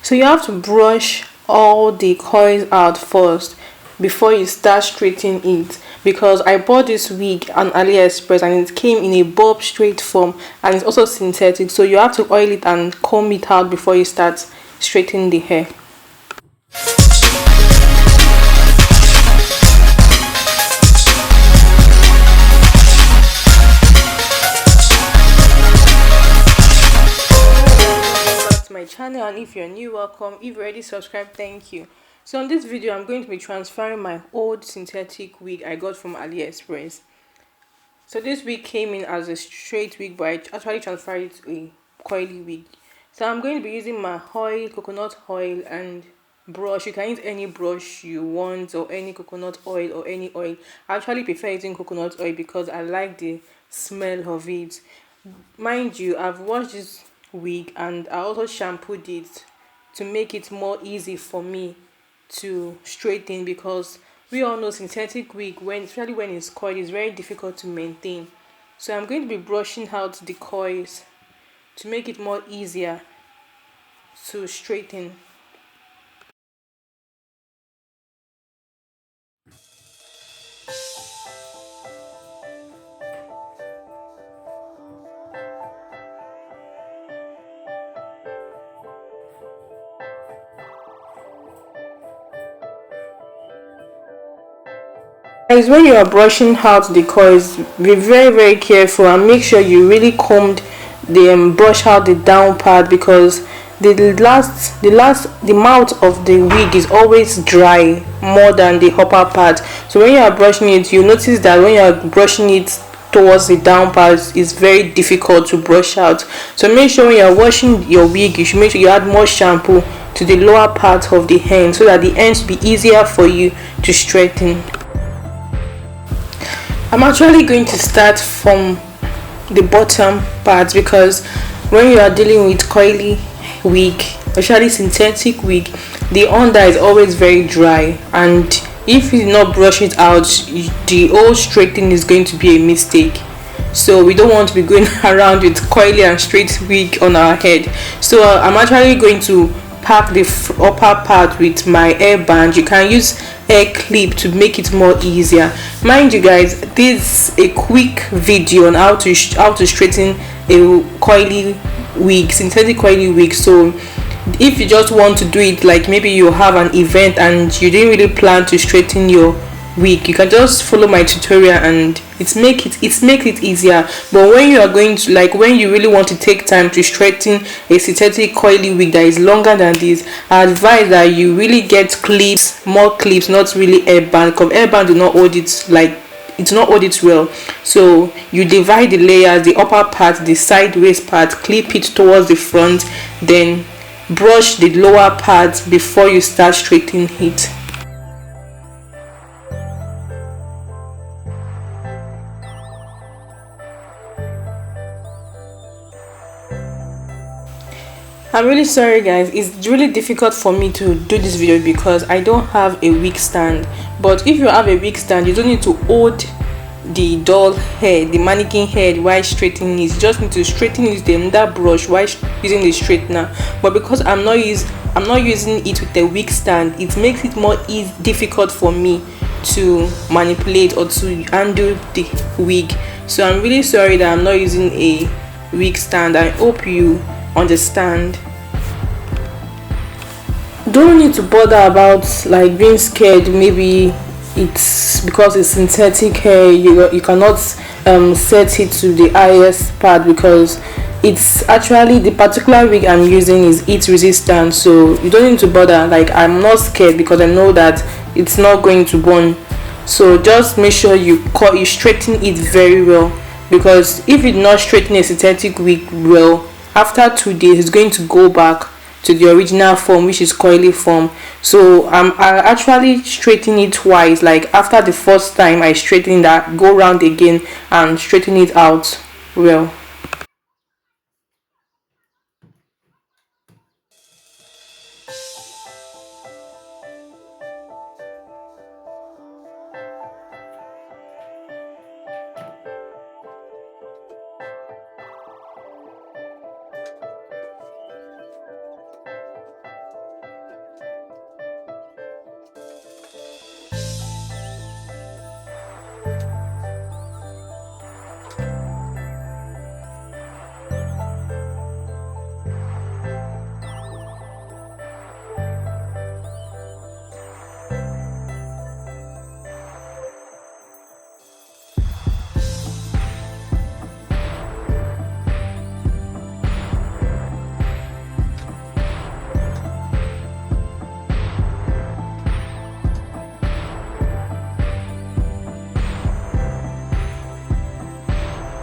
So you have to brush all the coils out first before you start straightening it, because I bought this wig on Aliexpress and it came in a bob straight form and it's also synthetic, so you have to oil it and comb it out before you start straightening the hair. Back to my channel, and if you're new, welcome. If you're already subscribed, thank you. So on this video I'm going to be transferring my old synthetic wig I got from Aliexpress. So this wig came in as a straight wig, but I actually transferred it to a coily wig. So I'm going to be using my oil, coconut oil, and brush. You can use any brush you want, or any coconut oil, or any oil. I actually prefer using coconut oil because I like the smell of it. Mind you, I've washed this wig and I also shampooed it to make it more easy for me to straighten, because we all know synthetic wig, when especially when it's coiled, is very difficult to maintain. So I'm going to be brushing out the coils to make it more easier to straighten. Guys, when you are brushing out the coils, be very careful and make sure you really combed the brush out the down part, because the mouth of the wig is always dry more than the upper part. So when you are brushing it, you notice that when you are brushing it towards the down part, it's very difficult to brush out. So make sure when you are washing your wig, you should make sure you add more shampoo to the lower part of the end, so that the ends will be easier for you to straighten. I'm actually going to start from the bottom part, because when you are dealing with coily wig, especially synthetic wig, the under is always very dry, and if you not brush it out, the whole straightening is going to be a mistake. So we don't want to be going around with coily and straight wig on our head. So I'm actually going to pack the upper part with my hairband. You can use hair clip to make it more easier. Mind you guys, this is a quick video on how to straighten a coily wig, synthetic coily wig. So if you just want to do it, like maybe you have an event and you didn't really plan to straighten your wig, you can just follow my tutorial and it makes it easier. But when you are going to, like, when you really want to take time to straighten a synthetic coily wig that is longer than this, I advise that you really get clips, more clips, not really hairband, because hairband do not hold it, like it's not hold it well. So you divide the layers, the upper part, the sideways part, clip it towards the front, then brush the lower part before you start straightening it. I'm really sorry guys, it's really difficult for me to do this video because I don't have a wig stand. But if you have a wig stand, you don't need to hold the doll hair, the mannequin head, while straightening it. You just need to straighten it with another brush while using the straightener. But because I'm not using it with a wig stand, it makes it more difficult for me to manipulate or to undo the wig. So I'm really sorry that I'm not using a wig stand. I hope you understand. Don't need to bother about like being scared. Maybe it's because it's synthetic hair, you cannot set it to the highest part, because it's actually the particular wig I'm using is heat resistant. So you don't need to bother. Like, I'm not scared because I know that it's not going to burn. So just make sure you straighten it very well, because if you do not straighten a synthetic wig well, after 2 days it's going to go back to the original form, which is coily form. So I actually straighten it twice. Like, after the first time I straighten that, go round again and straighten it out well.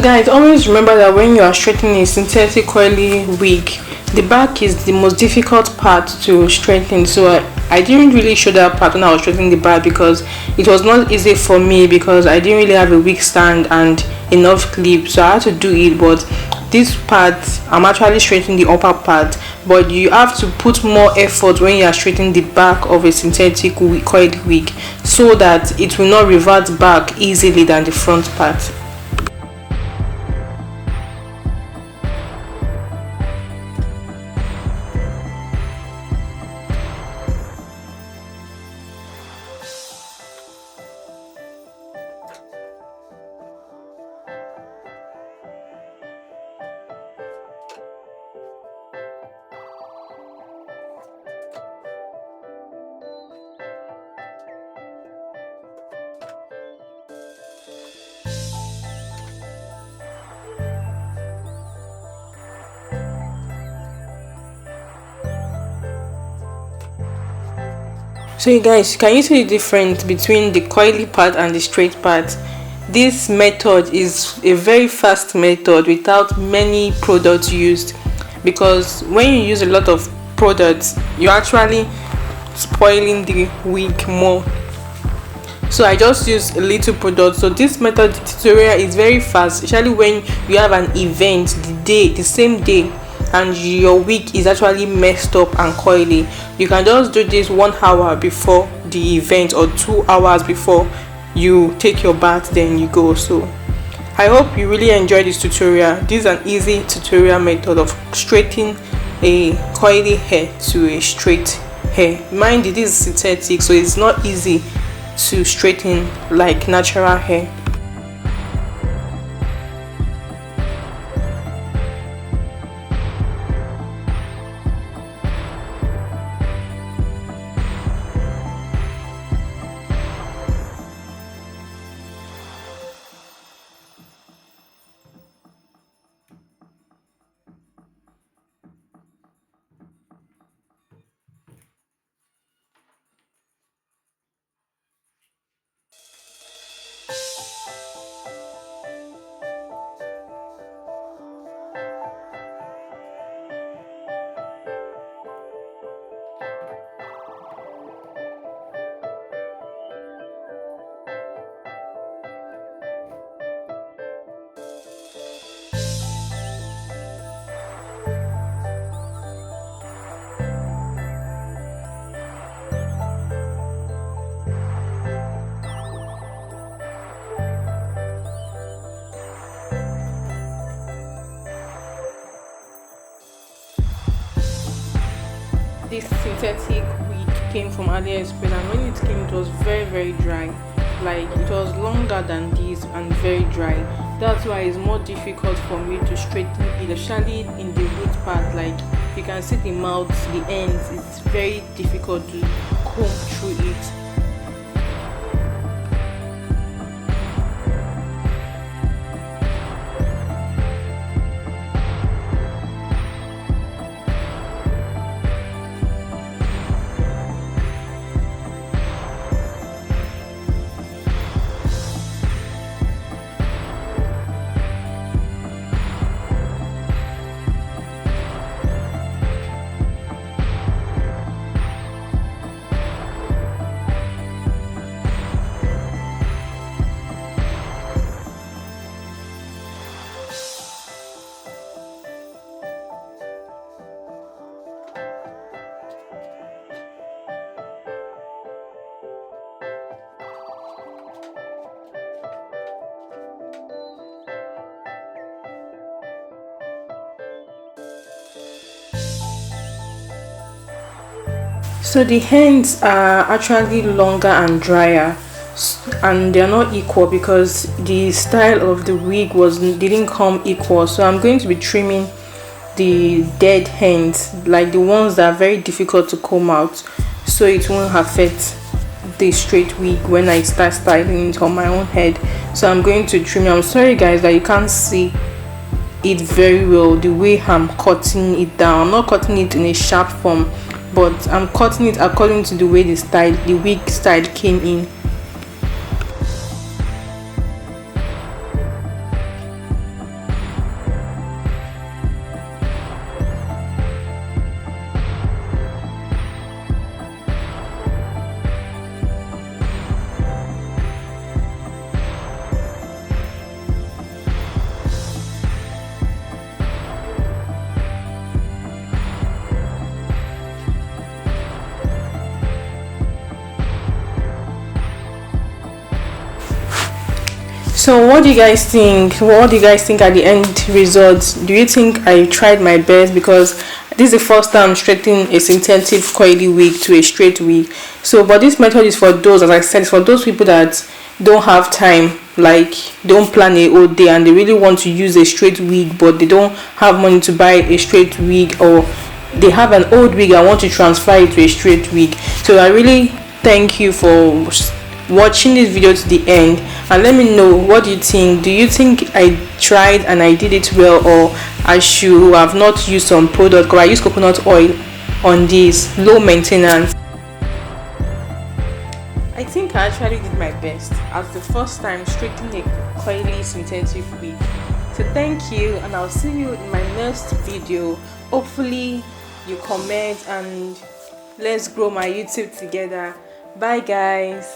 Guys, always remember that when you are straightening a synthetic curly wig, the back is the most difficult part to straighten. So I didn't really show that part when I was straightening the back because it was not easy for me because I didn't really have a wig stand and enough clip, so I had to do it. But this part, I'm actually straightening the upper part, but you have to put more effort when you are straightening the back of a synthetic coiled wig so that it will not revert back easily than the front part. So you guys, can you see the difference between the coily part and the straight part? This method is a very fast method without many products used, because when you use a lot of products, you're actually spoiling the wig more. So I just use a little product. So this method tutorial is very fast, especially when you have an event the same day and your wig is actually messed up and coily. You can just do this 1 hour before the event or 2 hours before you take your bath, then you go. So I hope you really enjoyed this tutorial. This is an easy tutorial method of straightening a coily hair to a straight hair. Mind it, this is synthetic, so it's not easy to straighten like natural hair. This synthetic wig came from Aliexpress, and when it came, it was very dry. Like, it was longer than this and very dry. That's why it's more difficult for me to straighten it, especially in the root part. Like, you can see the mouth, the ends. It's very difficult to comb through it. So the ends are actually longer and drier, and they're not equal because the style of the wig didn't come equal. So I'm going to be trimming the dead ends, like the ones that are very difficult to comb out, so it won't affect the straight wig when I start styling it on my own head. So I'm going to trim it. I'm sorry guys that you can't see it very well the way I'm cutting it down. I'm not cutting it in a sharp form, but I'm cutting it according to the way the wig style came in. So what do you guys think? What do you guys think at the end results? Do you think I tried my best? Because this is the first time I'm straightening a synthetic coily wig to a straight wig. So but this method is for those, as I said, it's for those people that don't have time, like don't plan a whole day and they really want to use a straight wig but they don't have money to buy a straight wig, or they have an old wig and want to transfer it to a straight wig. So I really thank you for watching this video to the end, and let me know what do you think. Do you think I tried and I did it well, or I should have not used some product? Because I use coconut oil on this, low maintenance. I think I actually did my best as the first time straightening a coily synthetic wig. So thank you, and I'll see you in my next video. Hopefully you comment and let's grow my YouTube together. Bye guys.